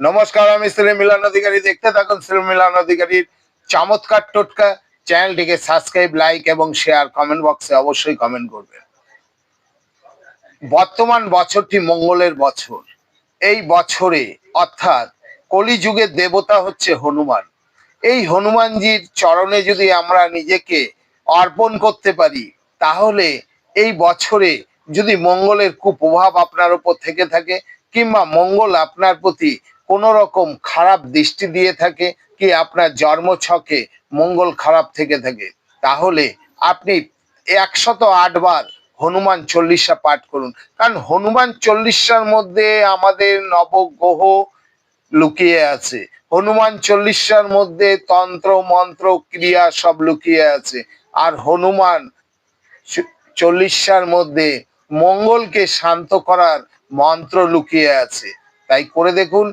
নমস্কার, আমি সেলিম মিলন অধিকারী। দেখতে থাকুন সেলিম মিলন অধিকারীর চমৎকার টোটকা। চ্যানেলটিকে সাবস্ক্রাইব, লাইক এবং শেয়ার, কমেন্ট বক্সে অবশ্যই কমেন্ট করবেন। বর্তমান বছরটি মঙ্গলের বছর। এই বছরে অর্থাৎ কলিযুগের দেবতা হচ্ছে হনুমান। এই হনুমানজির চরণে যদি আমরা নিজেকে অর্পণ করতে পারি, তাহলে এই বছরে যদি মঙ্গলের কুপ্রভাব আপনার উপর থেকে থাকে, কিংবা মঙ্গল আপনার প্রতি কোনো রকম খারাপ দৃষ্টি দিয়ে থাকে, কি আপনার জন্মছকে মঙ্গল খারাপ থেকে থাকে, তাহলে আপনি 108 বার হনুমান চল্লিশা পাঠ করুন। কারণ হনুমান চল্লিশার মধ্যে আমাদের নবগ্রহ লুকিয়ে আছে। হনুমান চল্লিশার মধ্যে তন্ত্র মন্ত্র ক্রিয়া সব লুকিয়ে আছে। আর হনুমান চল্লিশার মধ্যে মঙ্গলকে শান্ত করার মন্ত্র লুকিয়ে আছে। তাই করে দেখুন,